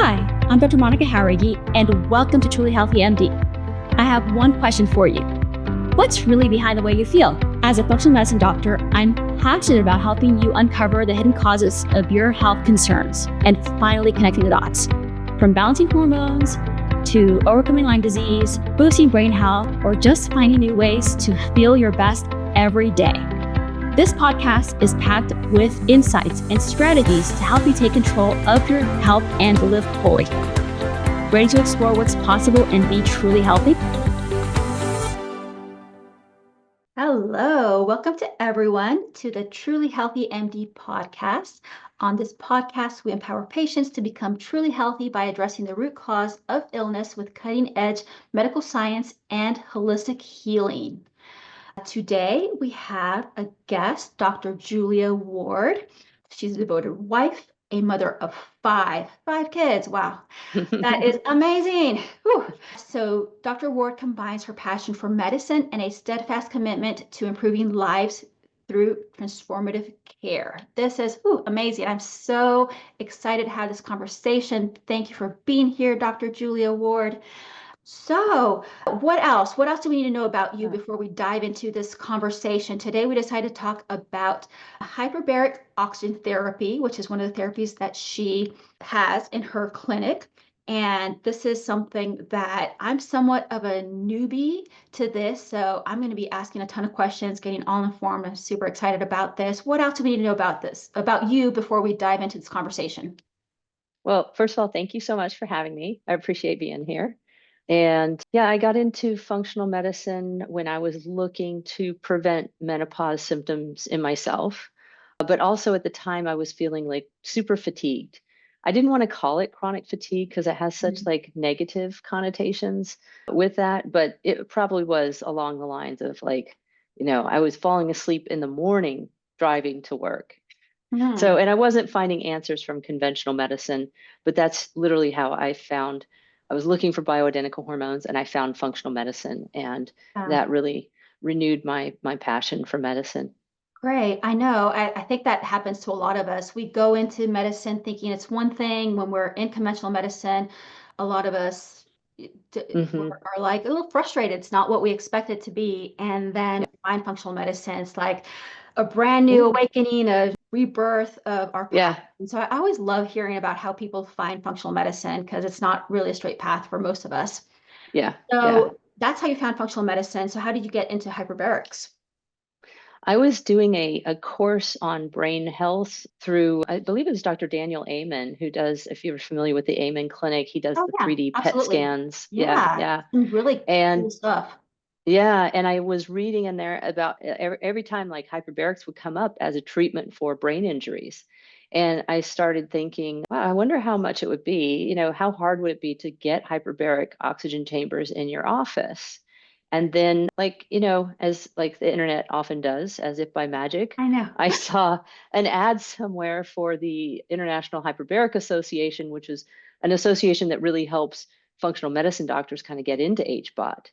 Hi, I'm Dr. Monica Harrigi, and welcome to Truly Healthy MD. I have one question for you. What's really behind the way you feel? As a functional medicine doctor, I'm passionate about helping you uncover the hidden causes of your health concerns and finally connecting the dots. From balancing hormones to overcoming Lyme disease, boosting brain health, or just finding new ways to feel your best every day. This podcast is packed with insights and strategies to help you take control of your health and live fully. Ready to explore what's possible and be truly healthy? Hello, welcome to everyone to the Truly Healthy MD podcast. On this podcast, we empower patients to become truly healthy by addressing the root cause of illness with cutting-edge medical science and holistic healing. Today, we have a guest, Dr. Julia Ward. She's a devoted wife, a mother of five kids. Wow, that is amazing. Whew. So Dr. Ward combines her passion for medicine and a steadfast commitment to improving lives through transformative care. This is amazing. I'm so excited to have this conversation. Thank you for being here, Dr. Julia Ward. So what else? What else do we need to know about you before we dive into this conversation? Today, we decided to talk about hyperbaric oxygen therapy, which is one of the therapies that she has in her clinic. And this is something that I'm somewhat of a newbie to this. So I'm going to be asking a ton of questions, getting all informed. I'm super excited about this. What else do we need to know about this, about you, before we dive into this conversation? Well, first of all, thank you so much for having me. I appreciate being here. And yeah, I got into functional medicine when I was looking to prevent menopause symptoms in myself. But also at the time, I was feeling like super fatigued. I didn't want to call it chronic fatigue because it has such like negative connotations with that, but it probably was along the lines of like, I was falling asleep in the morning driving to work. So, and I wasn't finding answers from conventional medicine, but that's literally how I was looking for bioidentical hormones and I found functional medicine, and that really renewed my passion for medicine. Great. I know. I think that happens to a lot of us. We go into medicine thinking it's one thing. When we're in conventional medicine, a lot of us are like a little frustrated. It's not what we expect it to be. And then find functional medicine. It's like a brand new awakening, a rebirth of our path. And so I always love hearing about how people find functional medicine, because it's not really a straight path for most of us. So that's how you found functional medicine. So how did you get into hyperbarics? I was doing a course on brain health through, I believe it was Dr. Daniel Amen, who does, if you're familiar with the Amen Clinic, he does the 3D PET scans. Yeah. Really cool stuff. Yeah, and I was reading in there about every time like hyperbarics would come up as a treatment for brain injuries. And I started thinking, wow, I wonder how much it would be, how hard would it be to get hyperbaric oxygen chambers in your office? And then, like, as like the internet often does, as if by magic, I know. I saw an ad somewhere for the International Hyperbaric Association, which is an association that really helps functional medicine doctors kind of get into HBOT.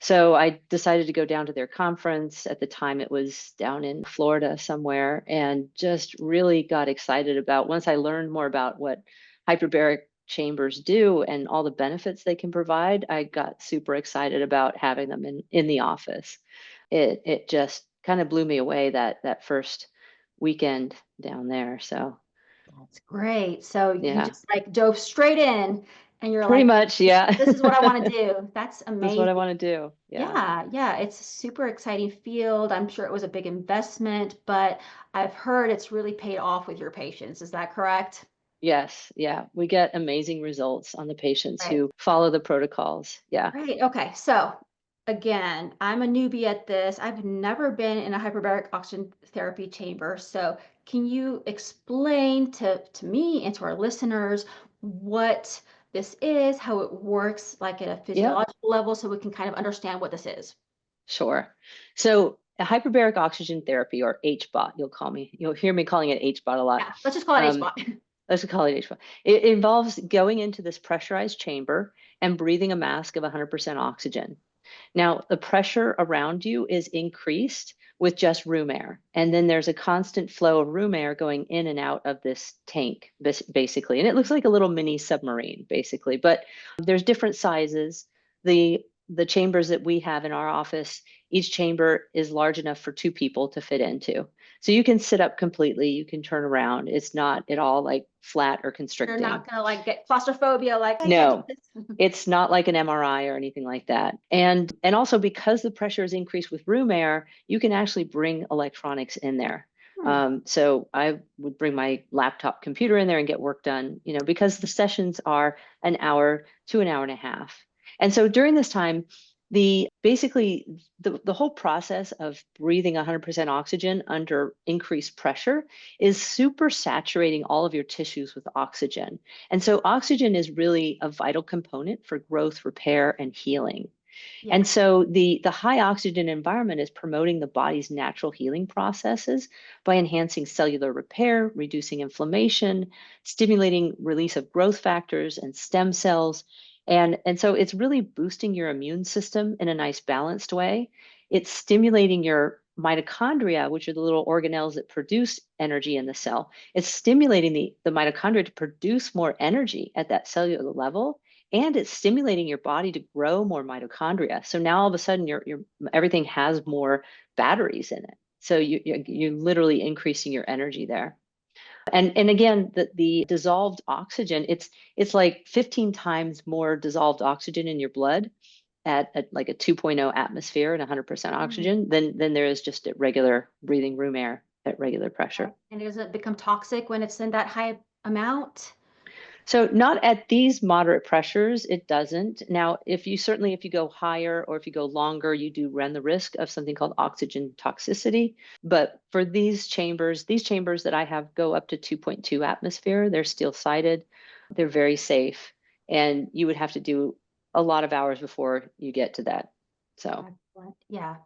So I decided to go down to their conference. At the time, it was down in Florida somewhere, and just really got excited about, once I learned more about what hyperbaric chambers do and all the benefits they can provide, I got super excited about having them in the office. It just kind of blew me away that first weekend down there. So that's great. So you just like dove straight in, and you're pretty like, much, yeah. This is what I want to do. That's amazing. This is what I want to do. Yeah. It's a super exciting field. I'm sure it was a big investment, but I've heard it's really paid off with your patients. Is that correct? Yes. Yeah. We get amazing results on the patients who follow the protocols. Yeah. Right. Okay. So again, I'm a newbie at this. I've never been in a hyperbaric oxygen therapy chamber. So can you explain to me and to our listeners what this is, how it works, like at a physiological level, so we can kind of understand what this is? Sure. So a hyperbaric oxygen therapy, or HBOT, you'll hear me calling it HBOT a lot. Yeah, let's just call it HBOT. Let's call it HBOT. It involves going into this pressurized chamber and breathing a mask of 100% oxygen. Now, the pressure around you is increased with just room air. And then there's a constant flow of room air going in and out of this tank, basically. And it looks like a little mini submarine, basically. But there's different sizes. The chambers that we have in our office, each chamber is large enough for two people to fit into. So you can sit up completely, you can turn around. It's not at all like flat or You're constricting. not gonna like get claustrophobia, like I can't do No, this. it's not like an MRI or anything like that. And also because the pressure is increased with room air, you can actually bring electronics in there. Hmm. So I would bring my laptop computer in there and get work done, because the sessions are an hour to an hour and a half. And so during this time, the whole process of breathing 100% oxygen under increased pressure is super saturating all of your tissues with oxygen. And so oxygen is really a vital component for growth, repair, and healing. Yeah. And so the high oxygen environment is promoting the body's natural healing processes by enhancing cellular repair, reducing inflammation, stimulating release of growth factors and stem cells. And so it's really boosting your immune system in a nice balanced way. It's stimulating your mitochondria, which are the little organelles that produce energy in the cell. It's stimulating the mitochondria to produce more energy at that cellular level, and it's stimulating your body to grow more mitochondria. So now all of a sudden your everything has more batteries in it. So you're literally increasing your energy there. And again, the dissolved oxygen, it's like 15 times more dissolved oxygen in your blood at like a 2.0 atmosphere and 100% Hmm. oxygen than there is just at regular breathing room air at regular pressure. And does it become toxic when it's in that high amount? So not at these moderate pressures, it doesn't. Now, if you go higher or if you go longer, you do run the risk of something called oxygen toxicity. But for these chambers that I have go up to 2.2 atmosphere, they're steel sided, they're very safe, and you would have to do a lot of hours before you get to that. So, Excellent. Yeah.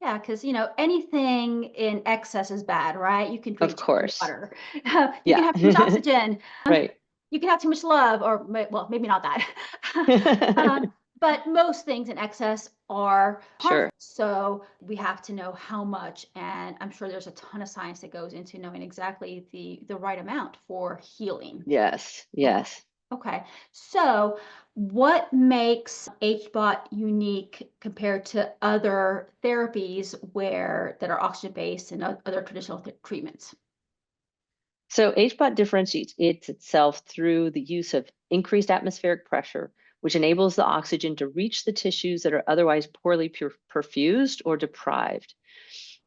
Yeah, because anything in excess is bad, right? You can of drink too much course. water. You can Yeah. have too much oxygen. Right. You can have too much love, or well, maybe not that. um, but most things in excess are harmful. Sure. So we have to know how much, and I'm sure there's a ton of science that goes into knowing exactly the right amount for healing. Yes. Okay. Yes. Okay. So, what makes HBOT unique compared to other therapies that are oxygen based and other traditional treatments? So HBOT differentiates itself through the use of increased atmospheric pressure, which enables the oxygen to reach the tissues that are otherwise poorly perfused or deprived.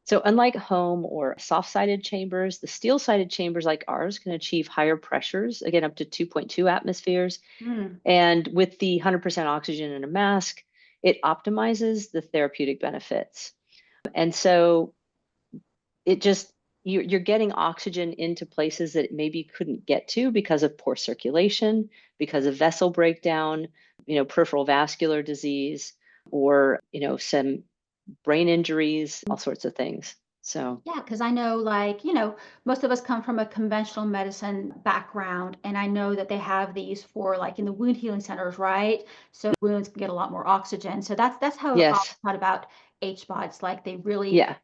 So unlike home or soft-sided chambers, the steel-sided chambers like ours can achieve higher pressures, again up to 2.2 atmospheres. Mm. And with the 100% oxygen in a mask, it optimizes the therapeutic benefits. And so it just you're getting oxygen into places that it maybe couldn't get to because of poor circulation, because of vessel breakdown, peripheral vascular disease, or some brain injuries, all sorts of things. So Yeah, because I know, like, most of us come from a conventional medicine background, and I know that they have these for like in the wound healing centers, right? So wounds can get a lot more oxygen. So that's how I yes, thought about HBOTs. Like they really yeah,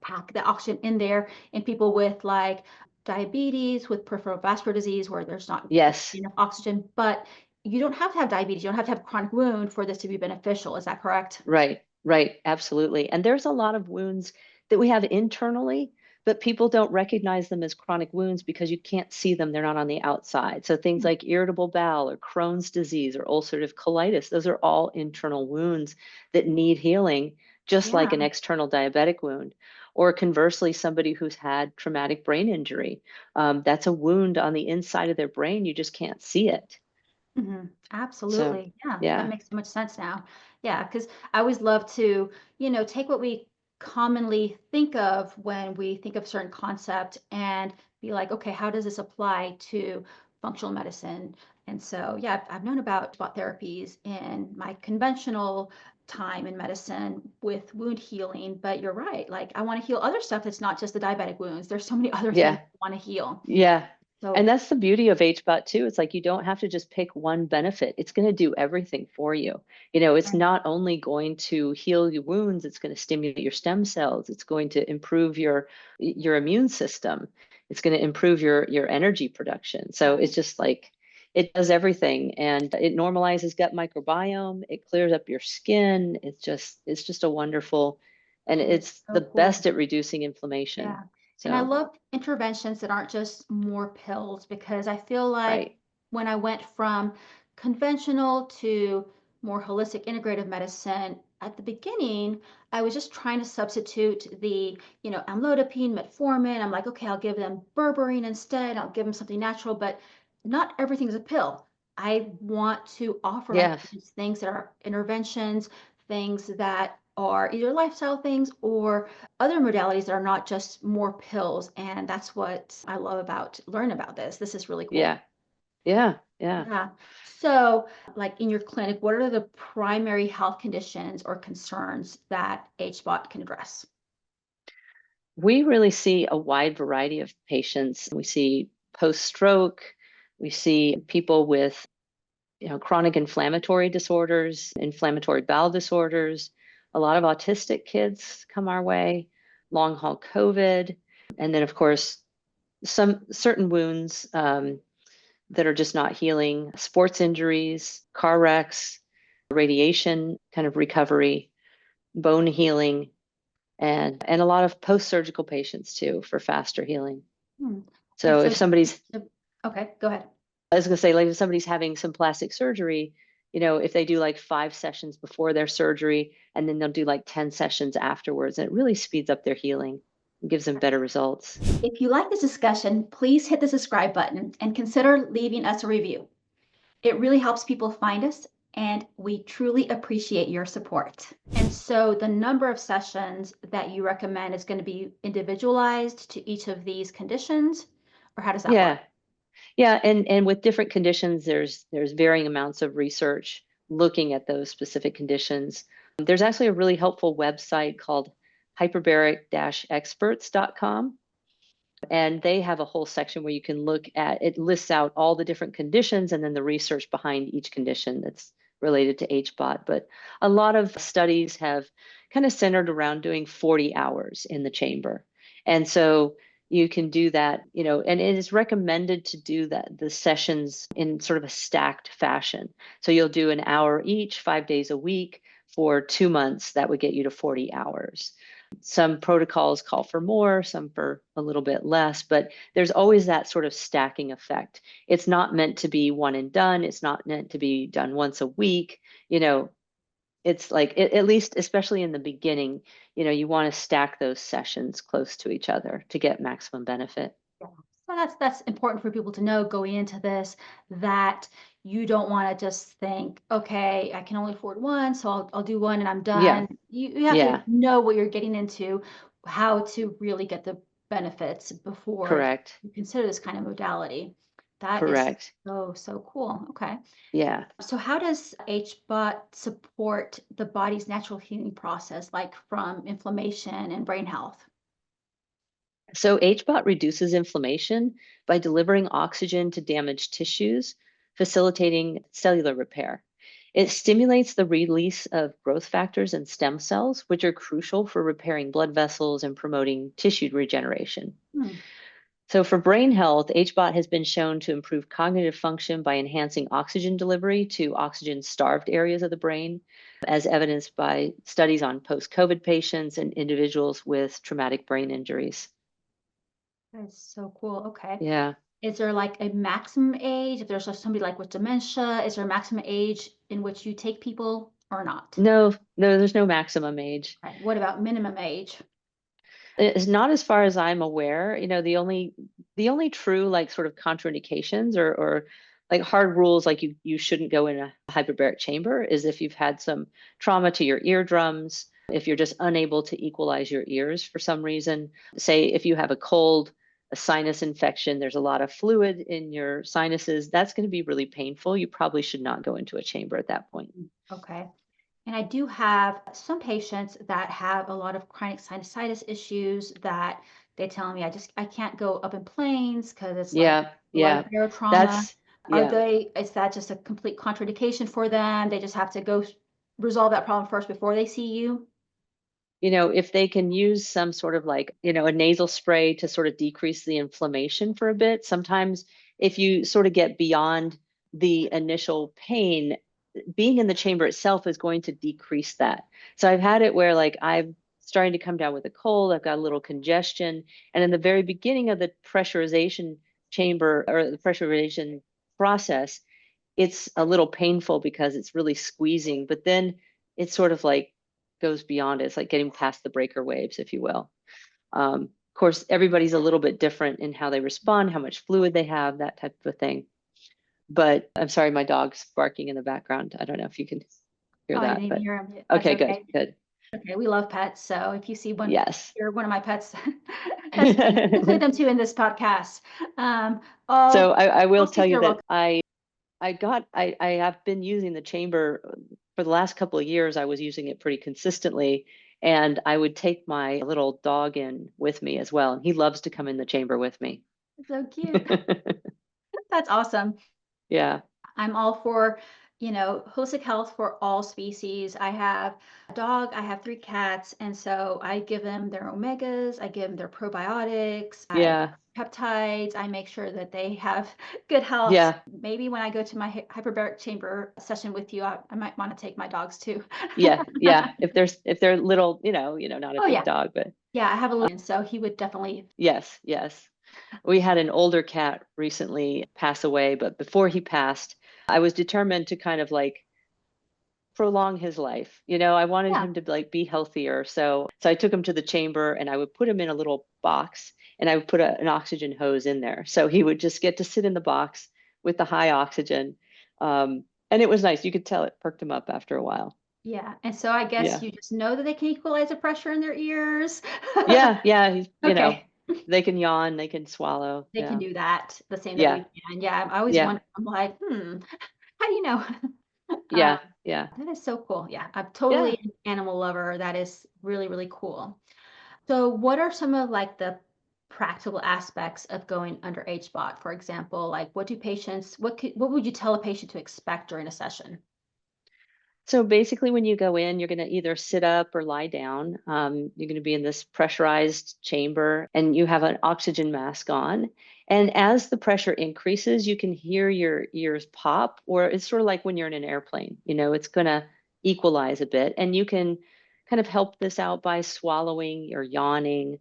pack the oxygen in there in people with like diabetes, with peripheral vascular disease, where there's not yes. enough oxygen. But you don't have to have diabetes. You don't have to have a chronic wound for this to be beneficial. Is that correct? Right, right, absolutely. And there's a lot of wounds that we have internally, but people don't recognize them as chronic wounds because you can't see them. They're not on the outside. So things like irritable bowel or Crohn's disease or ulcerative colitis, those are all internal wounds that need healing, just like Yeah. an external diabetic wound. Or conversely, somebody who's had traumatic brain injury, that's a wound on the inside of their brain. You just can't see it. Mhm. So, Absolutely. Yeah, that yeah, makes so much sense now. Yeah, because I always love to, take what we commonly think of when we think of certain concept and be like, okay, how does this apply to functional medicine? And so, yeah, I've known about spot therapies in my conventional time in medicine with wound healing, but you're right. Like, I want to heal other stuff that's not just the diabetic wounds. There's so many other things yeah, I want to heal. yeah. And So that's the beauty of HBOT too. It's like you don't have to just pick one benefit. It's going to do everything for you. It's right. not only going to heal your wounds, it's going to stimulate your stem cells. It's going to improve your immune system. It's going to improve your energy production. So it's just like it does everything, and it normalizes gut microbiome. It clears up your skin. It's just a wonderful, and That is it's the so cool. best at reducing inflammation. Yeah. And I So, love interventions that aren't just more pills because I feel like right. when I went from conventional to more holistic integrative medicine, at the beginning, I was just trying to substitute the, amlodipine, metformin. I'm like, okay, I'll give them berberine instead. I'll give them something natural, but not everything's a pill. I want to offer my Yes. patients things that are interventions, things that are either lifestyle things or other modalities that are not just more pills. And that's what I love about learning about this. This is really cool. Yeah. Yeah. Yeah. Yeah. So, like in your clinic, what are the primary health conditions or concerns that HBOT can address? We really see a wide variety of patients. We see post-stroke, we see people with chronic inflammatory disorders, inflammatory bowel disorders. A lot of autistic kids come our way, long haul COVID, and then of course some certain wounds that are just not healing, sports injuries, car wrecks, radiation kind of recovery, bone healing, and a lot of post-surgical patients too for faster healing. Hmm. And So so, if somebody's, okay, go ahead. I was going to say, like if somebody's having some plastic surgery, if they do like 5 sessions before their surgery and then they'll do like 10 sessions afterwards, and it really speeds up their healing and gives them better results. If you like this discussion, please hit the subscribe button and consider leaving us a review. It really helps people find us, and we truly appreciate your support. And so, the number of sessions that you recommend is going to be individualized to each of these conditions, or how does that work? Yeah. Yeah, and with different conditions, there's varying amounts of research looking at those specific conditions. There's actually a really helpful website called hyperbaric-experts.com, and they have a whole section where you can look at it, lists out all the different conditions and then the research behind each condition that's related to HBOT. But a lot of studies have kind of centered around doing 40 hours in the chamber. And so you can do that, and it is recommended to do that, the sessions in sort of a stacked fashion. So you'll do an hour each, 5 days a week for 2 months. That would get you to 40 hours. Some protocols call for more, some for a little bit less, but there's always that sort of stacking effect. It's not meant to be one and done. It's not meant to be done once a week. You know, it's like, at least, especially in the beginning, you want to stack those sessions close to each other to get maximum benefit. Yeah. So that's important for people to know going into this that you don't want to just think, okay, I can only afford one, so I'll do one and I'm Yeah. done. You have to Yeah. know what you're getting into, how to really get the benefits before Correct. you consider this kind of modality. That is Correct. so cool. Okay. Yeah. So how does HBOT support the body's natural healing process, like from inflammation and brain health? So HBOT reduces inflammation by delivering oxygen to damaged tissues, facilitating cellular repair. It stimulates the release of growth factors and stem cells, which are crucial for repairing blood vessels and promoting tissue regeneration. Hmm. So, for brain health, HBOT has been shown to improve cognitive function by enhancing oxygen delivery to oxygen starved areas of the brain, as evidenced by studies on post COVID patients and individuals with traumatic brain injuries. That's so cool. Okay. Yeah. Is there like a maximum age? If there's somebody like with dementia, is there a maximum age in which you take people or not? No, no, there's no maximum age. Right. What about minimum age? It's not as far as I'm aware. The only true like sort of contraindications or like hard rules like you shouldn't go in a hyperbaric chamber is if you've had some trauma to your eardrums, if you're just unable to equalize your ears for some reason. Say if you have a cold, a sinus infection, there's a lot of fluid in your sinuses, that's going to be really painful. You probably should not go into a chamber at that point. Okay. And I do have some patients that have a lot of chronic sinusitis issues that they tell me I can't go up in planes because it's like Yeah. Yeah. barotrauma? That's yeah. Is that just a complete contraindication for them? They just have to resolve that problem first before they see you? If they can use some sort of like, a nasal spray to sort of decrease the inflammation for a bit. Sometimes if you sort of get beyond the initial pain, being in the chamber itself is going to decrease that. So I've had it where like I'm starting to come down with a cold, I've got a little congestion, and in the very beginning of the pressurization chamber or the pressurization process, it's a little painful because it's really squeezing, but then it sort of like goes beyond it. It's like getting past the breaker waves, if you will. Of course, everybody's a little bit different in how they respond, how much fluid they have, that type of a thing. But I'm sorry, my dog's barking in the background. I don't know if you can hear Oh, I that, didn't even but hear him. That's okay, good, okay. good. Okay, we love pets, so if you see one, Yes. you're one of my pets. That's okay. Include them too in this podcast. All So I will all tell species you are that welcome. I have been using the chamber for the last couple of years. I was using it pretty consistently, and I would take my little dog in with me as well. And he loves to come in the chamber with me. So cute. That's awesome. Yeah, I'm all for, holistic health for all species. I have a dog, I have 3 cats, and so I give them their omegas, I give them their probiotics, I yeah, peptides, I make sure that they have good health. yeah, Maybe when I go to my hyperbaric chamber session with you, I might want to take my dogs too. yeah, yeah. If they're little, not a Oh big yeah. dog, but Yeah, I have a little, so he would definitely. yes, yes. We had an older cat recently pass away, but before he passed, I was determined to kind of like prolong his life. I wanted Yeah, him to like be healthier. So I took him to the chamber and I would put him in a little box and I would put an oxygen hose in there. So he would just get to sit in the box with the high oxygen. And it was nice. You could tell it perked him up after a while. yeah, and so I guess Yeah. you just know that they can equalize the pressure in their ears. Yeah. Yeah. He's, Okay. they can yawn, they can swallow. They can Yeah. do that the same that we Yeah. can. Yeah, I always Yeah. wonder, I'm like, how do you know? Yeah. Yeah. That is so cool. Yeah, I'm Yeah. totally an animal lover. That is really, really cool. So, what are some of like the practical aspects of going under HBOT, for example? Like, what would you tell a patient to expect during a session? So basically, when you go in, you're going to either sit up or lie down. You're going to be in this pressurized chamber and you have an oxygen mask on. And as the pressure increases, you can hear your ears pop, or it's sort of like when you're in an airplane, it's going to equalize a bit. And you can kind of help this out by swallowing or yawning.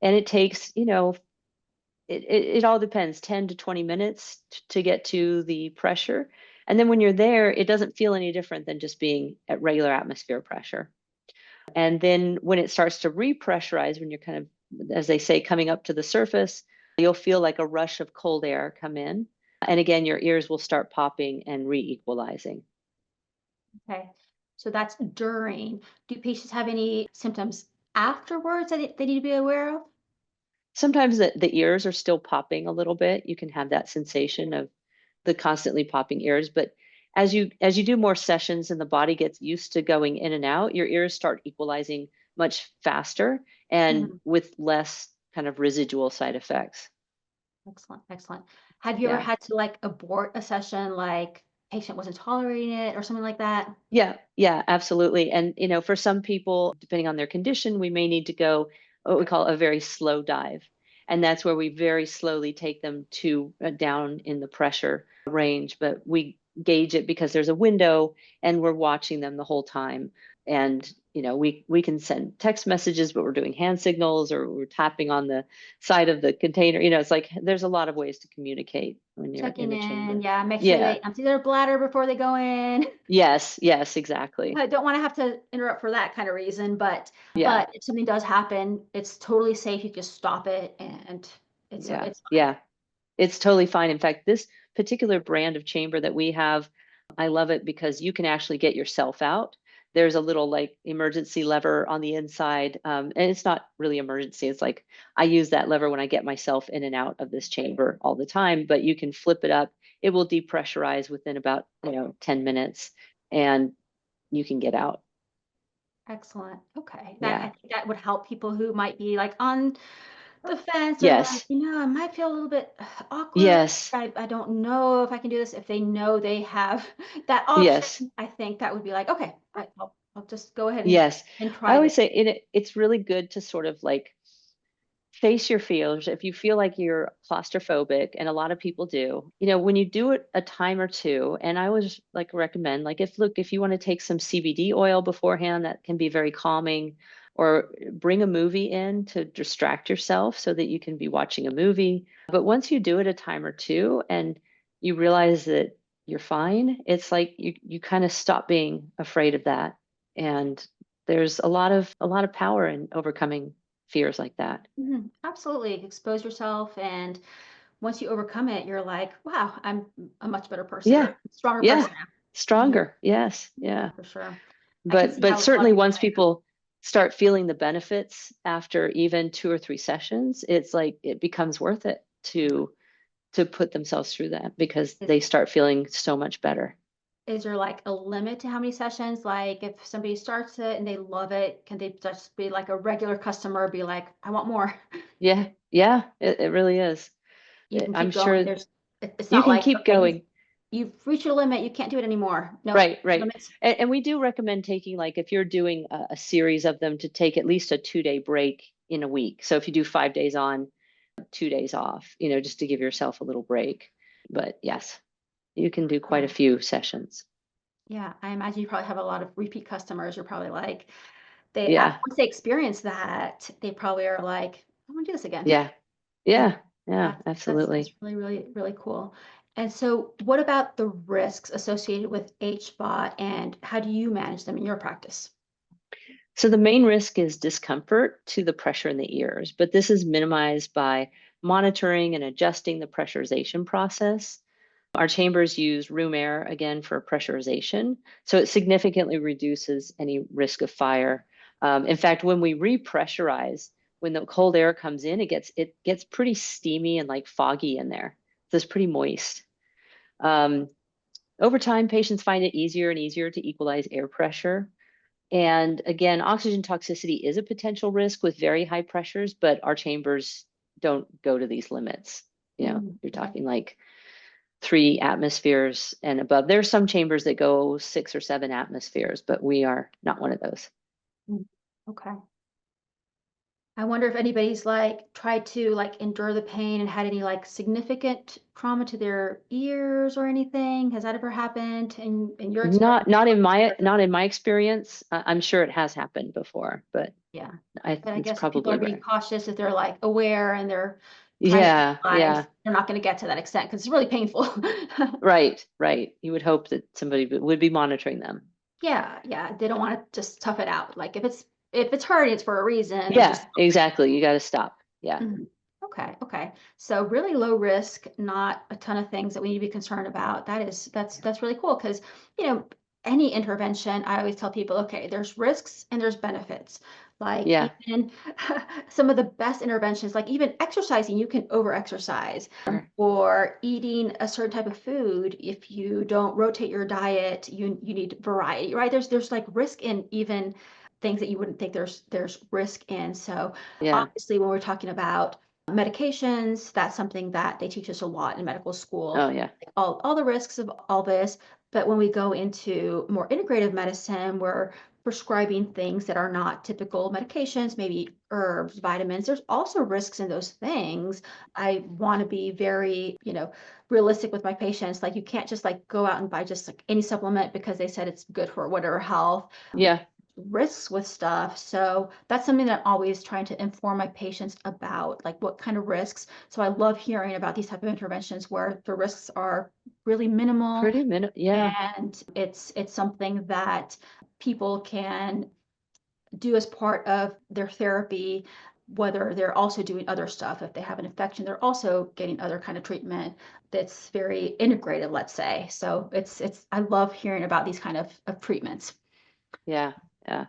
And it takes, it all depends 10 to 20 minutes to get to the pressure. And then when you're there, it doesn't feel any different than just being at regular atmosphere pressure. And then when it starts to repressurize, when you're kind of, as they say, coming up to the surface, you'll feel like a rush of cold air come in. And again, your ears will start popping and re-equalizing. Okay, so that's during. Do patients have any symptoms afterwards that they need to be aware of? Sometimes the ears are still popping a little bit. You can have that sensation of the constantly popping ears, but as you do more sessions and the body gets used to going in and out, your ears start equalizing much faster and Mhm. with less kind of residual side effects. Excellent, excellent. Have you ever Yeah. had to like abort a session, like patient wasn't tolerating it or something like that? Yeah, yeah, absolutely. And for some people, depending on their condition, we may need to go what we call a very slow dive. And that's where we very slowly take them to down in the pressure range, but we gauge it because there's a window and we're watching them the whole time. And we can send text messages, but we're doing hand signals or we're tapping on the side of the container. It's like there's a lot of ways to communicate when you're in Checking the in, chamber. yeah, make sure Yeah. they empty their bladder before they go in. Yes, yes, exactly. I don't wanna have to interrupt for that kind of reason, Yeah. but if something does happen, it's totally safe. You just stop it and Yeah, it's fine. yeah, it's totally fine. In fact, this particular brand of chamber that we have, I love it because you can actually get yourself out. There's a little like emergency lever on the inside, and it's not really emergency. It's like I use that lever when I get myself in and out of this chamber all the time. But you can flip it up; it will depressurize within about 10 minutes, and you can get out. Excellent. Okay. That I Yeah. think that would help people who might be like on the fence. They're like, Yes, I might feel a little bit awkward. yes, I don't know if I can do this. If they know they have that yes, option, I think that would be like, okay, I'll just go ahead yes. and I try this. always say it's really good to sort of like face your fears. If you feel like you're claustrophobic, and a lot of people do, when you do it a time or two, and I always like recommend, like, if you want to take some CBD oil beforehand, that can be very calming, or bring a movie in to distract yourself so that you can be watching a movie. But once you do it a time or two and you realize that you're fine, it's like you kind of stop being afraid of that. And there's a lot of power in overcoming fears like that. Absolutely. Expose yourself. And once you overcome it, you're like, wow, I'm a much better person or Yeah. a stronger Yeah. person now. Stronger. Yes. Yeah, Yeah. for sure. I can But see but how a lot of certainly people once people start feeling the benefits after even 2 or 3 sessions, it's like it becomes worth it to put themselves through that because is they start feeling so much better. is there like a limit to how many sessions? Like if somebody starts it and they love it, can they just be like a regular customer, be like, I want more? Yeah. Yeah. It really is. You can I'm keep going. sure It's you not can like, keep okay, going. you've reached your limit, you can't do it anymore. Nope. Right, right. Limits. And we do recommend taking, like, if you're doing a series of them, to take at least a 2-day break in a week. So if you do 5 days on, 2 days off, just to give yourself a little break. But yes, you can do quite a Yeah. few sessions. Yeah. I imagine you probably have a lot of repeat customers. You're probably like, Yeah, once they experience that, they probably are like, I want to do this again. yeah, Yeah. yeah, yeah, That's absolutely. really, really, really cool. And so what about the risks associated with HBOT and how do you manage them in your practice? So the main risk is discomfort to the pressure in the ears, but this is minimized by monitoring and adjusting the pressurization process. Our chambers use room air again for pressurization, so it significantly reduces any risk of fire. In fact, when we repressurize, when the cold air comes in, it gets pretty steamy and like foggy in there. So it's pretty moist. Um, Over time, patients find it easier and easier to equalize air pressure. And again, oxygen toxicity is a potential risk with very high pressures, but our chambers don't go to these limits. You're Okay. talking like 3 atmospheres and above. There are some chambers that go 6 or 7 atmospheres, but we are not one of those. Mm, okay. I wonder if anybody's like tried to like endure the pain and had any like significant trauma to their ears or anything. Has that ever happened in your experience? Not in my experience. I'm sure it has happened before, but Yeah. I But I it's guess people are probably being rare. cautious if they're like aware and they're trying to Yeah, realize yeah. they're not going to get to that extent because it's really painful. Right, right. You would hope that somebody would be monitoring them. Yeah, yeah. They don't want to just tough it out. Like if it's hurting, it's for a reason and Yeah, just exactly. You got to stop. Yeah, Mhm. Okay, okay. So really low risk, not a ton of things that we need to be concerned about. That's really cool because, you know, any intervention, I always tell people, okay, there's risks and there's benefits. Like yeah, even some of the best interventions, like even exercising, you can over exercise sure. or eating a certain type of food. If you don't rotate your diet, you need variety, right? There's like risk in even things that you wouldn't think there's risk in. So Yeah. obviously, when we're talking about medications, that's something that they teach us a lot in medical school, Oh, yeah. like all the risks of all this. But when we go into more integrative medicine, we're prescribing things that are not typical medications, maybe herbs, vitamins. There's also risks in those things. I want to be very, realistic with my patients. Like you can't just like go out and buy just like any supplement because they said it's good for whatever health Yeah. risks with stuff. So that's something that I'm always trying to inform my patients about, like what kind of risks. So I love hearing about these type of interventions where the risks are really minimal Yeah. and it's something that people can do as part of their therapy, whether they're also doing other stuff. If they have an infection, they're also getting other kind of treatment that's very integrated, let's say. So it's I love hearing about these kind of treatments. Yeah. Yeah.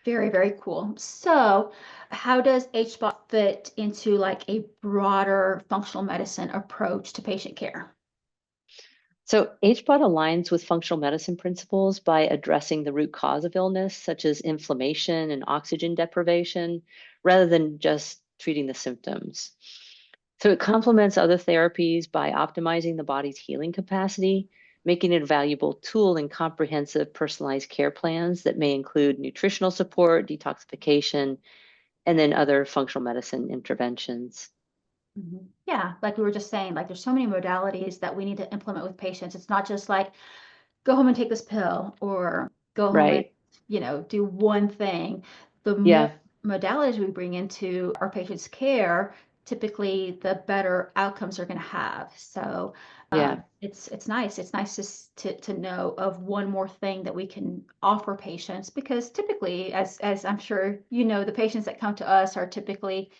Very, very cool. So, how does HBOT fit into like a broader functional medicine approach to patient care? So HBOT aligns with functional medicine principles by addressing the root cause of illness, such as inflammation and oxygen deprivation, rather than just treating the symptoms. So it complements other therapies by optimizing the body's healing capacity, making it a valuable tool in comprehensive personalized care plans that may include nutritional support, detoxification, and then other functional medicine interventions. Yeah, like we were just saying, like there's so many modalities that we need to implement with patients. It's not just like go home and take this pill or go home and, Right. do one thing. The more Yeah. modalities we bring into our patients' care, typically the better outcomes they're going to have. So Yeah. it's nice. It's nice to know of one more thing that we can offer patients because typically, as I'm sure you know, the patients that come to us are typically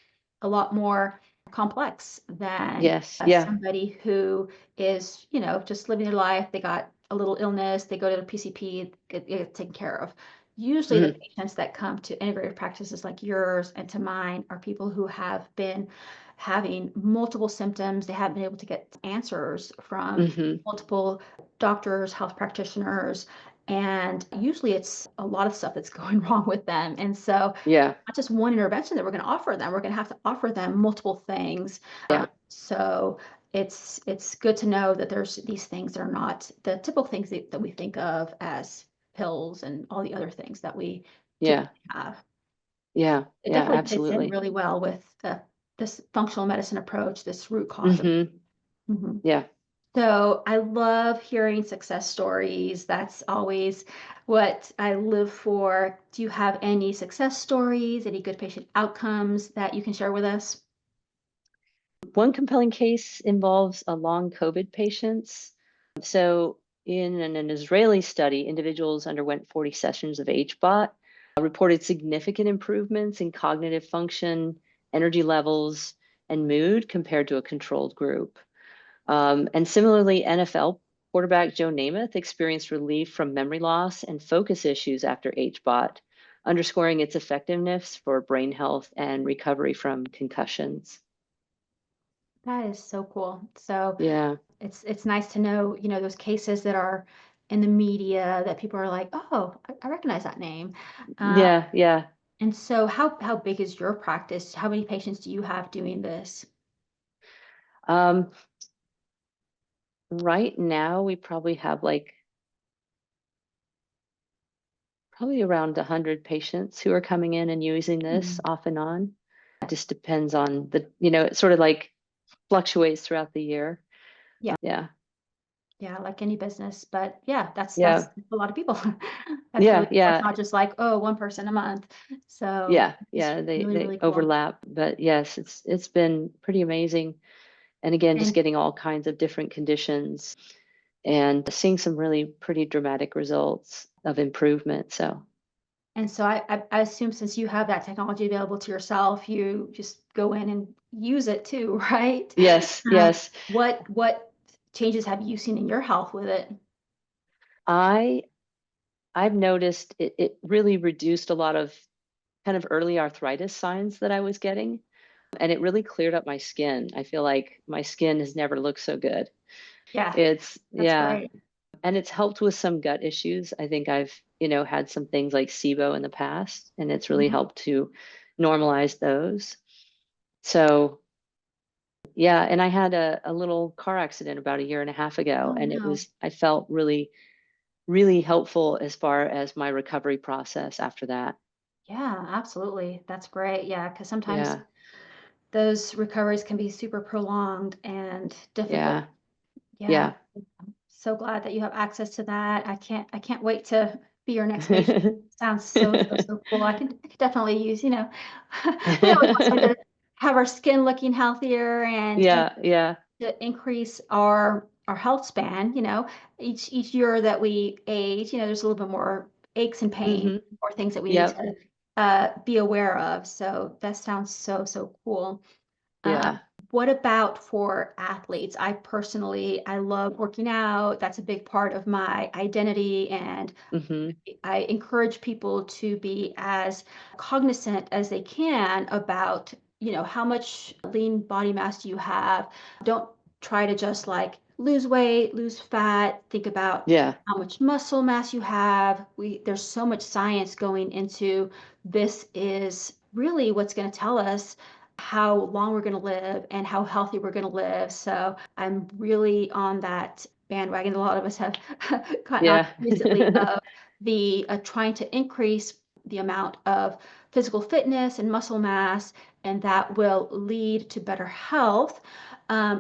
a lot more complex than Yes. Yeah. somebody who is, just living their life. They got a little illness, they go to the PCP, get taken care of. Usually, the Mm-hmm. patients that come to integrative practices like yours and to mine are people who have been having multiple symptoms. They haven't been able to get answers from Mm-hmm. multiple doctors, health practitioners, and usually it's a lot of stuff that's going wrong with them. And so, Yeah. not just one intervention that we're going to offer them. We're going to have to offer them multiple things. Yeah. So it's good to know that there's these things that are not the typical things that we think of as pills and all the other things that we Yeah. typically have. Yeah. It Yeah. definitely fits in Absolutely. really well with this functional medicine approach, this root cause. Mm-hmm. Mhm. Yeah. So I love hearing success stories. That's always what I live for. Do you have any success stories, any good patient outcomes that you can share with us? One compelling case involves a long COVID patients. So, in an Israeli study, individuals underwent 40 sessions of HBOT, reported significant improvements in cognitive function, energy levels, and mood compared to a controlled group. And similarly, NFL quarterback Joe Namath experienced relief from memory loss and focus issues after HBOT, underscoring its effectiveness for brain health and recovery from concussions. That is so cool. So Yeah. it's nice to know, those cases that are in the media that people are like, oh, I recognize that name. Uh, Yeah. Yeah. and so how big is your practice? How many patients do you have doing this? Um, right now, we probably have like probably around 100 patients who are coming in and using this Mhm. off and on. It just depends on it sort of like fluctuates throughout the year. Yeah, Yeah. yeah, like any business, but yeah, that's Yeah. a lot of people. That's really Yeah. cool. It's Yeah. not just like, oh, one person a month. So Yeah. it's Yeah. They really, they really cool. overlap, but yes, it's been pretty amazing. And again, just And getting all kinds of different conditions and seeing some really pretty dramatic results of improvement. So, And so I assume since you have that technology available to yourself, you just go in and use it too, right? yes, Um, yes. what changes have you seen in your health with it? I I've noticed it really reduced a lot of kind of early arthritis signs that I was getting, and it really cleared up my skin. I feel like my skin has never looked so good. Yeah, It's that's yeah, great. and it's helped with some gut issues. I think I've, had some things like SIBO in the past, and it's really Mhm. helped to normalize those. So, yeah, and I had a little car accident about a year and a half ago, Oh and no. I felt really, really helpful as far as my recovery process after that. Yeah, absolutely. That's great. Yeah, because sometimes Yeah. those recoveries can be super prolonged and difficult. Yeah. Yeah. Yeah. I'm so glad that you have access to that. I can't wait to be your next patient. Sounds so, so, so cool. I could definitely use, we always want something to have our skin looking healthier and Yeah, yeah. to increase our health span, each year that we age, there's a little bit more aches and pains Mhm. or things that we need Yep. to be aware of. So that sounds so, so cool. Um, Yeah. what about for athletes? I love working out. That's a big part of my identity. And Mhm. I encourage people to be as cognizant as they can about, how much lean body mass do you have. Don't try to just like lose weight, lose fat. Think about Yeah. how much muscle mass you have. There's so much science going into this is really what's going to tell us how long we're going to live and how healthy we're going to live. So I'm really on that bandwagon. A lot of us have gotten on Yeah. recently of the trying to increase the amount of physical fitness and muscle mass, and that will lead to better health.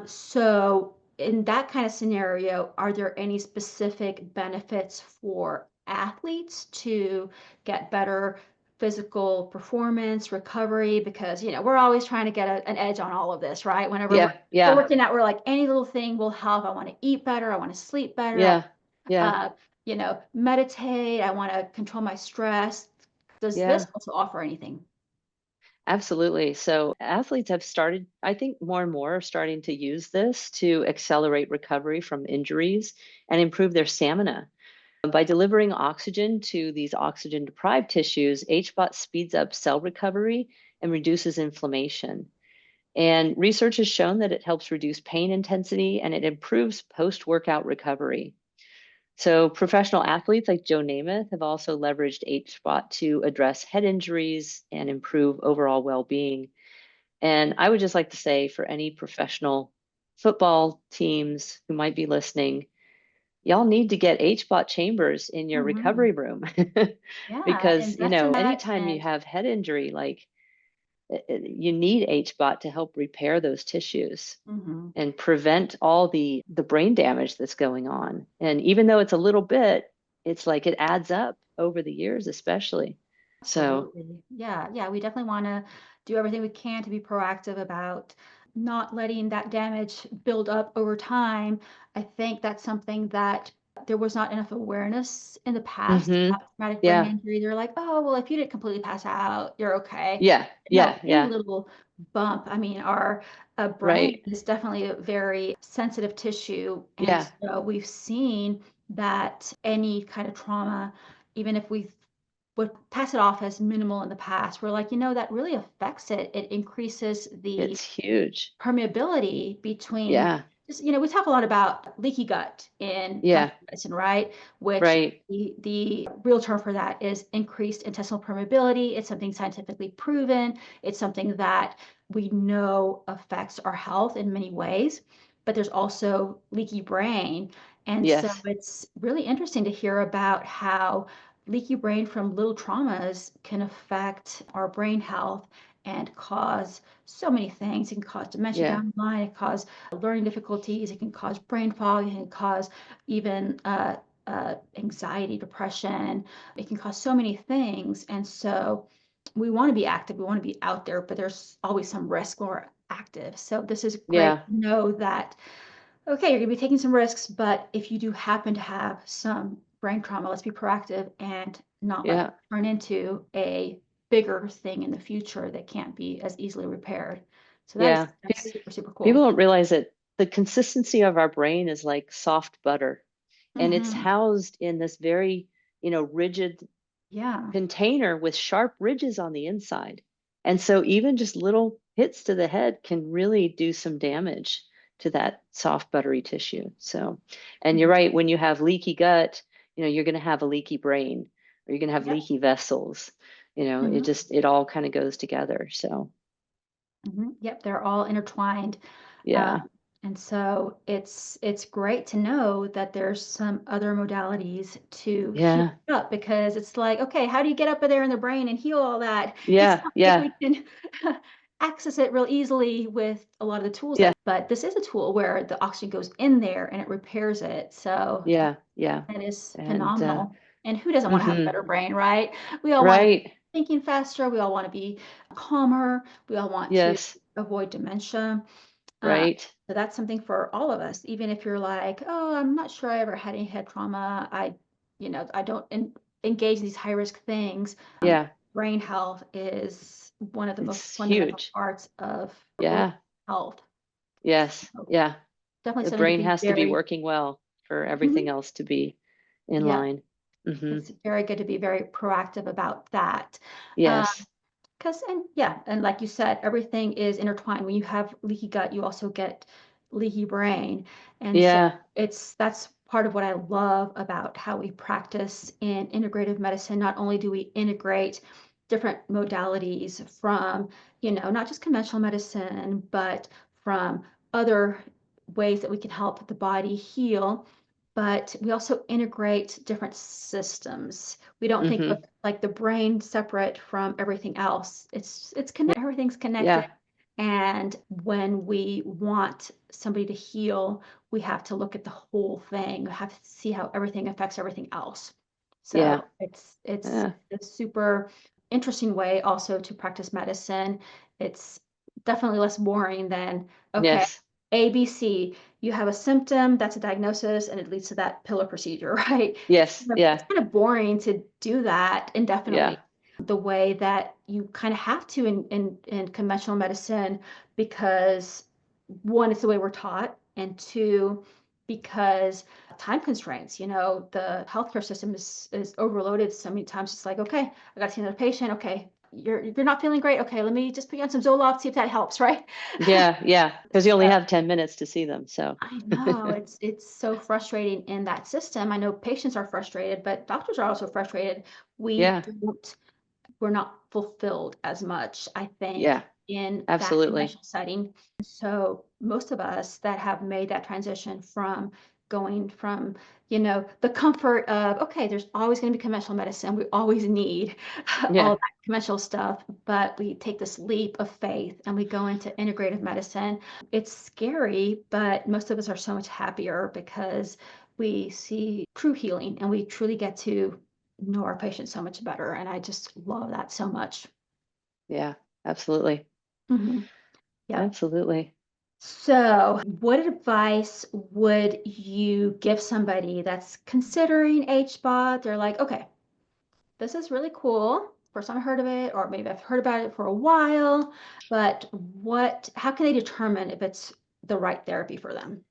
So in that kind of scenario, are there any specific benefits for athletes to get better physical performance, recovery? Because, we're always trying to get an edge on all of this, right? Whenever we're, Yeah. we're Yeah. working out, we're like, any little thing will help. I want to eat better. I want to sleep better. Yeah. Yeah. Uh, meditate. I want to control my stress. Does this Yeah. also offer anything? Absolutely. So athletes have started, I think more and more are starting to use this to accelerate recovery from injuries and improve their stamina. By delivering oxygen to these oxygen deprived tissues, HBOT speeds up cell recovery and reduces inflammation. And research has shown that it helps reduce pain intensity and it improves post workout recovery. So, professional athletes like Joe Namath have also leveraged HBOT to address head injuries and improve overall well being. And I would just like to say for any professional football teams who might be listening, y'all need to get HBOT chambers in your Hmm. recovery room Yeah, because, invest in that. anytime you And have head injury, like you need HBOT to help repair those tissues mhm, and prevent all the brain damage that's going on. And even though it's a little bit, it's like it adds up over the years, especially. So, absolutely. Yeah, yeah, we definitely want to do everything we can to be proactive about not letting that damage build up over time. I think that's something that there was not enough awareness in the past hmm, about traumatic brain yeah, injury. They're like, oh, well, if you didn't completely pass out, you're okay. yeah, No, yeah, any yeah, little bump. I mean, our brain right, is definitely a very sensitive tissue. And yeah, so we've seen that any kind of trauma, even if we would pass it off as minimal in the past, we're like, that really affects it. It increases the it's huge. permeability between Yeah, just, we talk a lot about leaky gut in yeah, functional medicine, right? Which right, the real term for that is increased intestinal permeability. It's something scientifically proven. It's something that we know affects our health in many ways, but there's also leaky brain. And so yes, it's really interesting to hear about how leaky brain from little traumas can affect our brain health and cause so many things. It can cause dementia yeah, down the line, it can cause learning difficulties, it can cause brain fog, it can cause even anxiety, depression. It can cause so many things. And so we want to be active, we want to be out there, but there's always some risk when we're active. So this is great yeah, to know that, okay, you're going to be taking some risks, but if you do happen to have some brain trauma, let's be proactive and not let it yeah, turn into a bigger thing in the future that can't be as easily repaired. So yeah. that's super, super People cool. don't realize that the consistency of our brain is like soft butter, and it's Hmm. housed in this very, rigid Yeah. container with sharp ridges on the inside. And so even just little hits to the head can really do some damage to that soft buttery tissue. So, and you're Mhm. right, when you have leaky gut, you're going to have a leaky brain or you're going to have Yep. leaky vessels. It Hmm. just it all kind of goes together. So, Hmm. Yep. They're all intertwined. Um, yeah. and so it's great to know that there's some other modalities to heal Yeah. up, because it's like, okay, how do you get up there in the brain and heal all that? It's Yeah. not like Yeah. we can access it real easily with a lot of the tools Yeah. but this is a tool where the oxygen goes in there and it repairs it. So Yeah. Yeah. that is And phenomenal. And who doesn't want to have a mhm. better brain, right? We all want to be Right. thinking faster. We all want to be calmer. We all want to Yes. avoid dementia. Uh, Right. so that's something for all of us. Even if you're like, oh, I'm not sure I ever had any head trauma. I don't engage in these high risk things. Yeah. Brain health is one of the most It's fundamental huge. parts of overall Yeah. health. Yes. So Yeah. definitely The something to brain be has to be very, working well for everything mhm, else to be in yeah, line. Hmm. it's very good to be very proactive about that. Yes. Because, and yeah, and like you said, everything is intertwined. When you have leaky gut, you also get leaky brain. And so Yeah. that's part of what I love about how we practice in integrative medicine. Not only do we integrate different modalities from, not just conventional medicine, but from other ways that we can help the body heal. But we also integrate different systems. We don't think of Mhm. like the brain separate from everything else. It's Yeah. connected. Everything's connected. Yeah. And when we want somebody to heal, we have to look at the whole thing. We have to see how everything affects everything else. Yeah. So it's Yeah. a super interesting way also to practice medicine. It's definitely less boring than, okay, Yes. ABC, you have a symptom, that's a diagnosis, and it leads to that pill or procedure, right? Yes. It's Yeah. kind of boring to do that indefinitely Yeah. the way that you kind of have to in conventional medicine because one, it's the way we're taught, and two, because time constraints. The healthcare system is overloaded so many times. It's like, okay, I got to see another patient. Okay, you're not feeling great. Okay, let me just put you on some Zoloft, see if that helps, right? Yeah. Yeah. Because you only So have 10 minutes to see them. So, I know it's so frustrating in that system. I know patients are frustrated, but doctors are also frustrated. We yeah. don't we're not fulfilled as much, I think, Yeah. in that Absolutely. conventional setting. So most of us that have made that transition from going from, the comfort of, okay, there's always going to be conventional medicine. We always need all Yeah. that conventional stuff, but we take this leap of faith and we go into integrative medicine. It's scary, but most of us are so much happier because we see true healing and we truly get to know our patients so much better. And I just love that so much. Yeah. Absolutely. Hmm. Yep. Absolutely. So, what advice would you give somebody that's considering HBOT? They're like, okay, this is really cool. First time I heard of it, or maybe I've heard about it for a while, but how can they determine if it's the right therapy for them?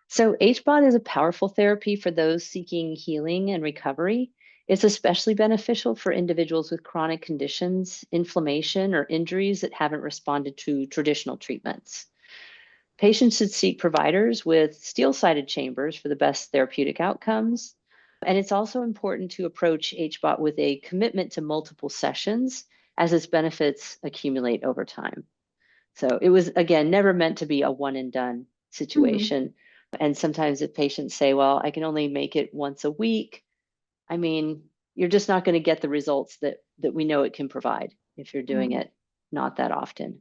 So, HBOT is a powerful therapy for those seeking healing and recovery. It's especially beneficial for individuals with chronic conditions, inflammation, or injuries that haven't responded to traditional treatments. Patients should seek providers with steel sided chambers for the best therapeutic outcomes. And it's also important to approach HBOT with a commitment to multiple sessions as its benefits accumulate over time. So it was, again, never meant to be a one and done Hmm. situation. And sometimes if patients say, well, I can only make it once a week, I mean, you're just not going to get the results that we know it can provide if you're doing it not that often.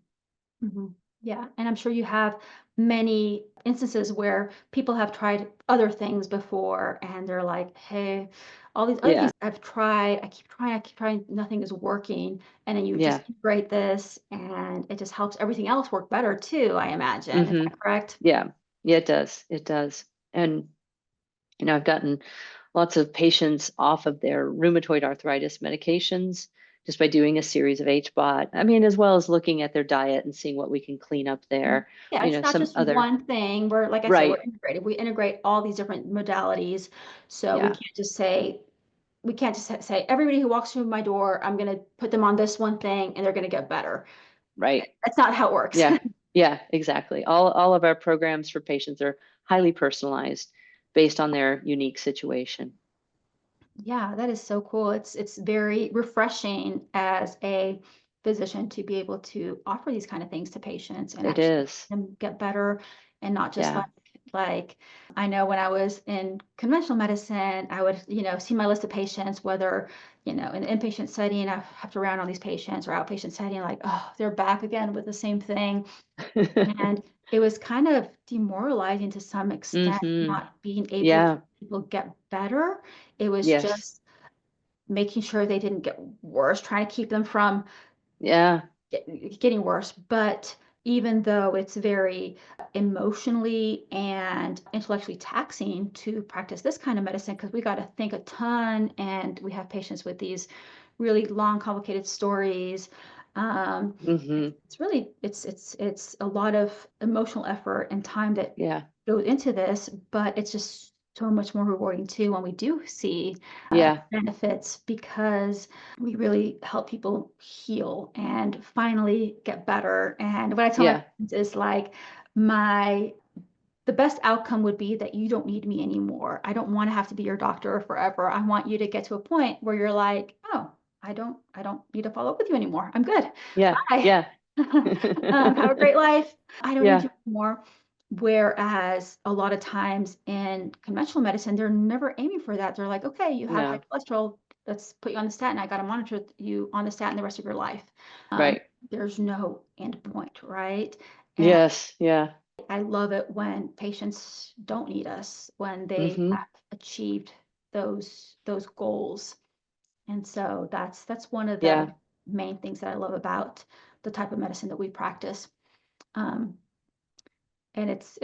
Mhm. Yeah, and I'm sure you have many instances where people have tried other things before and they're like, "Hey, all these other Yeah. things I've tried, I keep trying, nothing is working." And then you just Yeah. integrate this and it just helps everything else work better too, I imagine. Is Hmm. that correct? Yeah. Yeah, it does. It does. And I've gotten lots of patients off of their rheumatoid arthritis medications just by doing a series of HBOT. I mean, as well as looking at their diet and seeing what we can clean up Mhm. there. Yeah, it's not Some just other, one thing. We're, like I said, we're right. integrated. We integrate all these different modalities. So Yeah. we can't just say everybody who walks through my door, I'm going to put them on this one thing and they're going to get better. Right. That's not how it works. Yeah. Yeah, exactly. All of our programs for patients are highly personalized based on their unique situation. Yeah, that is so cool. It's very refreshing as a physician to be able to offer these kind of things to patients and It actually is. help them get better and not just Yeah. like I know when I was in conventional medicine, I would, see my list of patients, whether, in the inpatient setting, I have to round on these patients or outpatient setting, like, oh, they're back again with the same thing. And it was kind of demoralizing to some extent, Hmm. not being able to Yeah. help people get better. It was Yes. just making sure they didn't get worse, trying to keep them from Yeah. getting worse. But even though it's very emotionally and intellectually taxing to practice this kind of medicine, because we got to think a ton, and we have patients with these really long, complicated stories. Um, Hmm. it's really it's a lot of emotional effort and time that Yeah. goes into this, but it's just so much more rewarding too when we do see Yeah. benefits because we really help people heal and finally get better. And what I tell my Yeah. patients is like, my the best outcome would be that you don't need me anymore. I don't want to have to be your doctor forever. I want you to get to a point where you're like, oh, I don't need to follow up with you anymore. I'm good. Yeah. Bye. Yeah. Have a great life. I don't need Yeah. you anymore. Whereas a lot of times in conventional medicine, they're never aiming for that. They're like, okay, you have high No. cholesterol. Let's put you on the statin. I got to monitor you on the statin the rest of your life. Um, Right. there's no end point, right? And Yes. Yeah. I love it when patients don't need us, when they Hmm. have achieved those goals. And so that's one of the Yeah. main things that I love about the type of medicine that we practice. Um, and it's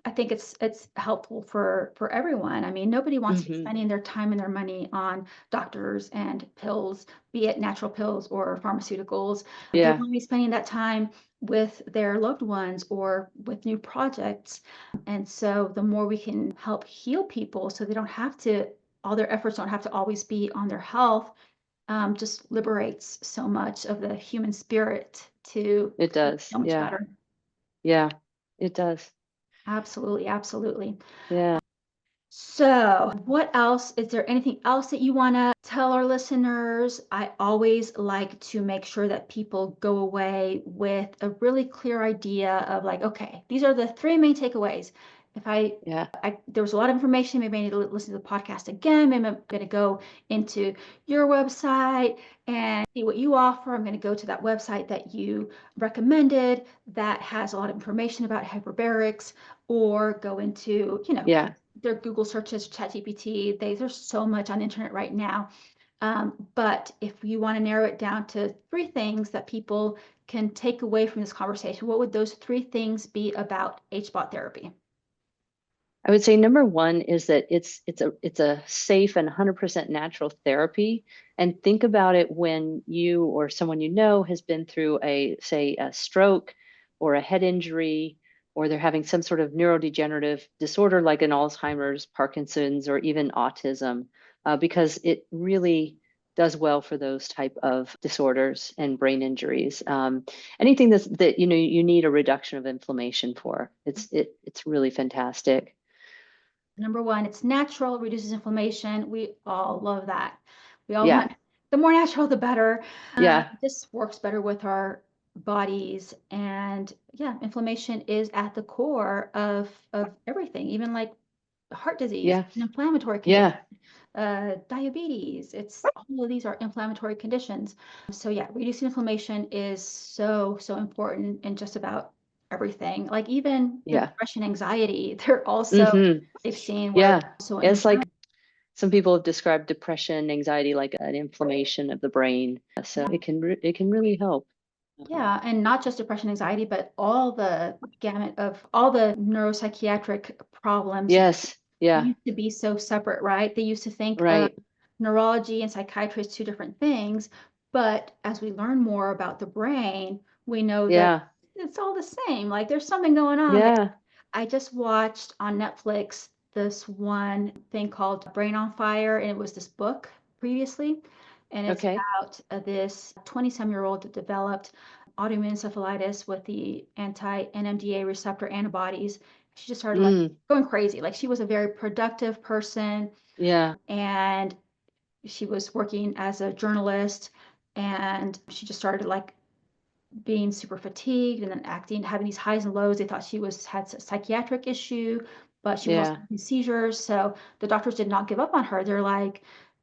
I think it's helpful for everyone. I mean, nobody wants to be Hmm. spending their time and their money on doctors and pills, be it natural pills or pharmaceuticals. They Yeah. want to be spending that time with their loved ones or with new projects. And so the more we can help heal people so they don't have to, all their efforts don't have to always be on their health, just liberates so much of the human spirit to It feel does. so much Yeah. better. Yeah. It does. Absolutely, absolutely. Yeah. So, what else? Is there anything else that you want to tell our listeners? I always like to make sure that people go away with a really clear idea of like, okay, these are the three main takeaways. If Yeah. there was a lot of information, maybe I need to listen to the podcast again. Maybe I'm going to go into your website and see what you offer. I'm going to go to that website that you recommended that has a lot of information about hyperbarics, or go into, Yeah. their Google searches, ChatGPT. There's so much on the internet right now. But if you want to narrow it down to three things that people can take away from this conversation, what would those three things be about HBOT therapy? I would say number one is that it's a safe and 100% natural therapy. And think about it when you or someone you know has been through say a stroke or a head injury, or they're having some sort of neurodegenerative disorder like an Alzheimer's, Parkinson's, or even autism, because it really does well for those type of disorders and brain injuries. Anything that you need a reduction of inflammation for. It's really fantastic. Number one, it's natural, reduces inflammation. We all love that. We all Yeah. want the more natural, the better. Yeah. This works better with our bodies. And yeah, inflammation is at the core of everything, even like heart disease, Yeah. an inflammatory condition, Yeah. diabetes. It's all of these are inflammatory conditions. So yeah, reducing inflammation is so important in just about everything. Like even the Yeah. depression, anxiety, they're also Hmm. they've seen where Yeah. so It's like anxiety. some people have described depression, anxiety like an inflammation of the brain. So Yeah. it can really help. Yeah, and not just depression, anxiety, but all the gamut of all the neuropsychiatric problems Yes. Yeah. used to be so separate, right? They used to think of Right. neurology and psychiatry as two different things. But as we learn more about the brain, we know that Yeah. it's all the same. Like there's something going on there. Yeah. I just watched on Netflix this one thing called Brain on Fire, and it was this book previously. And it's Okay. about this 20-some-year-old that developed autoimmune encephalitis with the anti-NMDA receptor antibodies. She just started like Mm. going crazy. Like she was a very productive person Yeah. and she was working as a journalist, and she just started like being super fatigued and then acting, having these highs and lows. They thought she had a psychiatric issue, but she was also Yeah. having seizures. So the doctors did not give up on her. They're like,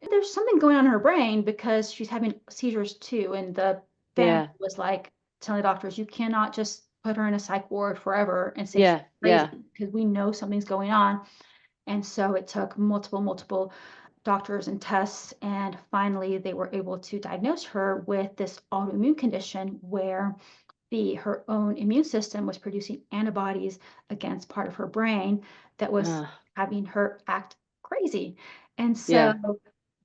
there's something going on in her brain because she's having seizures too. And the family Yeah. was like telling the doctors, you cannot just put her in a psych ward forever and say she's Yeah. crazy Yeah. because we know something's going on. And so it took multiple doctors and tests. And finally, they were able to diagnose her with this autoimmune condition where her own immune system was producing antibodies against part of her brain that was having her act crazy. And so Yeah.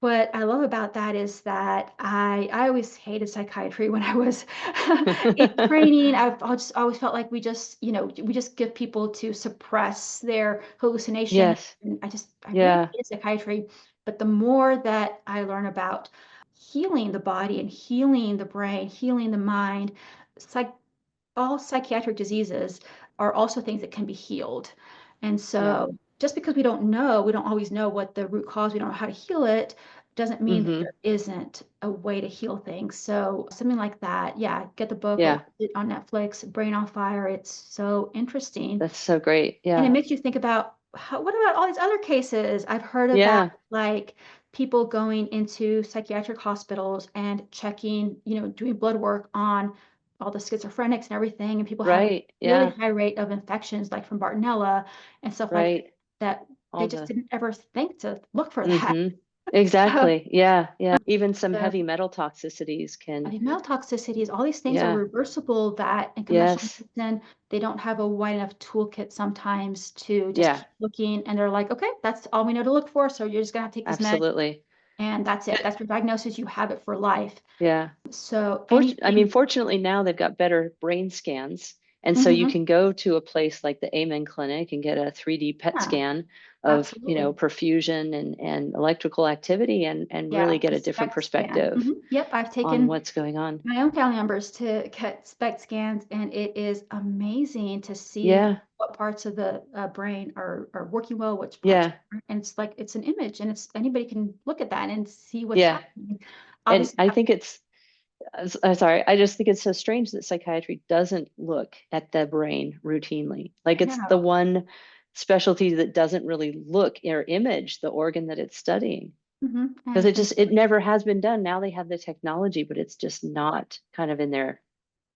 what I love about that is that I always hated psychiatry when I was in training. I just always felt like we just give people to suppress their hallucination. Yes. And I really Yeah. hated psychiatry. But the more that I learn about healing the body and healing the brain, healing the mind, psych all psychiatric diseases are also things that can be healed. And Yeah. so just because we don't always know what the root cause, we don't know how to heal it, doesn't mean that Mm-hmm. there isn't a way to heal things. So something like that, yeah, get the book or watch Yeah. it on Netflix, Brain on Fire. It's so interesting. That's so great. And it Yeah. makes you think about what about all these other cases? I've heard about Yeah. like people going into psychiatric hospitals and checking, doing blood work on all the schizophrenics and everything, and people have Right. really Yeah. high rate of infections like from Bartonella and stuff like Right. that. They All just the didn't ever think to look for that. mm-hmm. So Exactly. Yeah. Yeah. Even some the heavy metal toxicities I can, mean, metal toxicities, all these things are yeah. reversible that in conventional Yes. medicine, they don't have a wide enough toolkit sometimes to just Yeah. keep looking. And they're like, okay, that's all we know to look for. So you're just gonna have to take this med Absolutely. and that's it. That's your diagnosis. You have it for life. Yeah. So I mean, anything, fortunately now they've got better brain scans. And so you mhm, can go to a place like the Amen Clinic and get a 3D PET yeah, scan of, absolutely. perfusion and electrical activity and really Yeah, get the a different SPECT scan. perspective Yep, I've on taken what's going on. my own family members to get SPECT scans, and it is amazing to see Yeah. what parts of the brain are working well, which parts Yeah. aren't. And it's like it's an image, and it's anybody can look at that and see what's Yeah. happening. And Obviously, I think sorry, I just think it's so strange that psychiatry doesn't look at the brain routinely. Like I it's the know, one specialty that doesn't really look or image the organ that it's studying. and Because it's been it never has been done. Now they have the technology, but it's just not kind of in their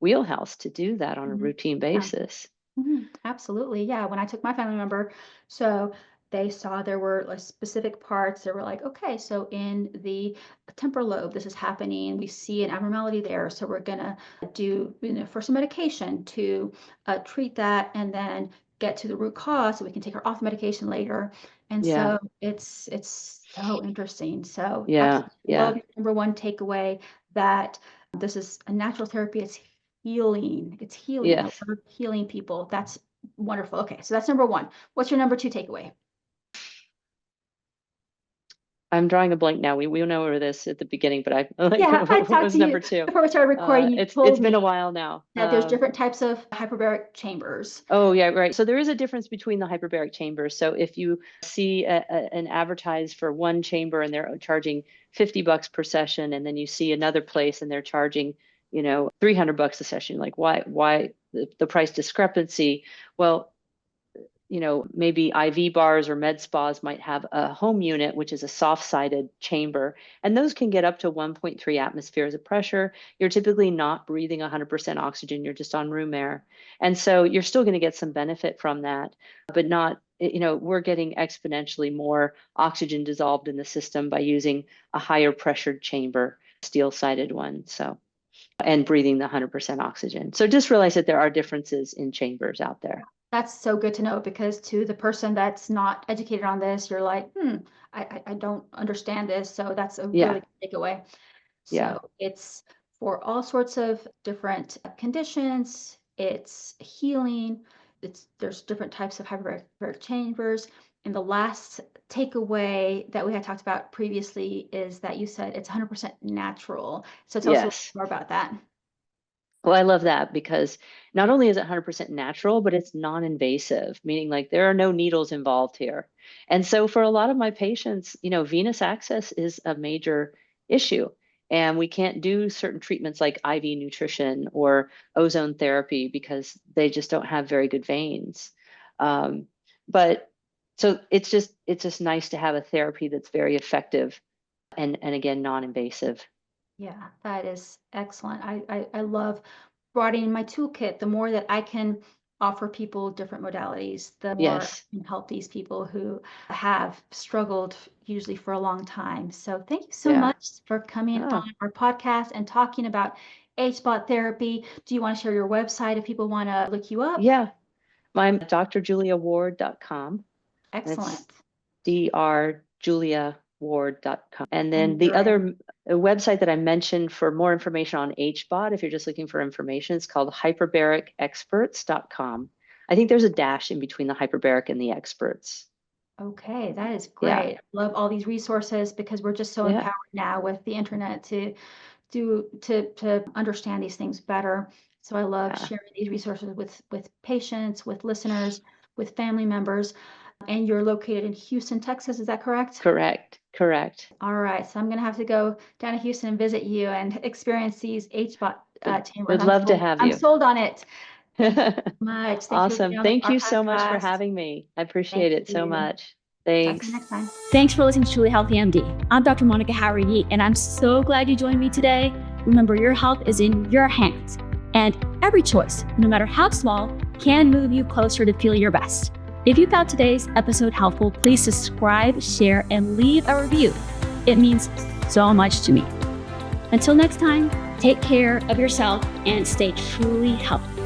wheelhouse to do that on a mhm, routine yeah. basis. Absolutely. Yeah. When I took my family member, so they saw there were like specific parts. They were like, okay, so in the temporal lobe, this is happening. We see an abnormality there. So we're going to do, for some medication to treat that and then get to the root cause so we can take her off medication later. And Yeah. so it's so interesting. So Yeah. absolutely love Yeah. your number one takeaway that this is a natural therapy. It's healing. It's healing. I Yes. love healing people. That's wonderful. Okay, so that's number one. What's your number two takeaway? I'm drawing a blank now. We know over this at the beginning, but I like Yeah, I what talked was to you number two? before we started recording. You It's told been a me while now. that there's different types of hyperbaric chambers. Oh, yeah, right. So there is a difference between the hyperbaric chambers. So if you see an advertised for one chamber and they're charging $50 per session, and then you see another place and they're charging, 300 bucks a session, like why the price discrepancy? Well, maybe IV bars or med spas might have a home unit, which is a soft-sided chamber, and those can get up to 1.3 atmospheres of pressure. You're typically not breathing 100% oxygen, you're just on room air. And so you're still going to get some benefit from that, but not, we're getting exponentially more oxygen dissolved in the system by using a higher pressured chamber, steel-sided one. So, and breathing the 100% oxygen. So just realize that there are differences in chambers out there. That's so good to know because to the person that's not educated on this, you're like, I don't understand this. So that's a really Yeah. good takeaway. Yeah. So it's for all sorts of different conditions. It's healing. There's different types of hyperbaric chambers. And the last takeaway that we had talked about previously is that you said it's 100% natural. So tell us a little Yes. more about that. Well, I love that because not only is it 100% natural, but it's non-invasive, meaning like there are no needles involved here. And so for a lot of my patients, venous access is a major issue. And we can't do certain treatments like IV nutrition or ozone therapy because they just don't have very good veins. Um, but so it's just nice to have a therapy that's very effective and again non-invasive. Yeah, that is excellent. I love broadening my toolkit. The more that I can offer people different modalities, the more Yes. I can help these people who have struggled usually for a long time. So thank you so Yeah. much for coming on Oh, our podcast and talking about HBOT therapy. Do you want to share your website if people want to look you up? yeah. I'm drjuliaward.com. That's Excellent. drjuliaward.com. And then And the you're other in. website that I mentioned for more information on HBOT, if you're just looking for information, it's called hyperbaricexperts.com. I think there's a dash in between the hyperbaric and the experts. Okay, that is Yeah. great. Love all these resources because we're just so Yeah. empowered now with the internet to understand these things better. So I love Yeah. sharing these resources with patients, with listeners, with family members. And you're located in Houston, Texas, is that correct? Correct. Correct. All right. So I'm going to have to go down to Houston and visit you and experience these HBOT chambers. Would love to have I'm you. sold on it. Much. Thank you for Awesome. being on Thank our you so much for podcast. having me. I appreciate Thank it so you. much. Talk to you Thanks. next time. Thanks for listening to Truly Healthy MD. I'm Dr. Monica Howard-Yee, and I'm so glad you joined me today. Remember, your health is in your hands, and every choice, no matter how small, can move you closer to feel your best. If you found today's episode helpful, please subscribe, share, and leave a review. It means so much to me. Until next time, take care of yourself and stay truly healthy.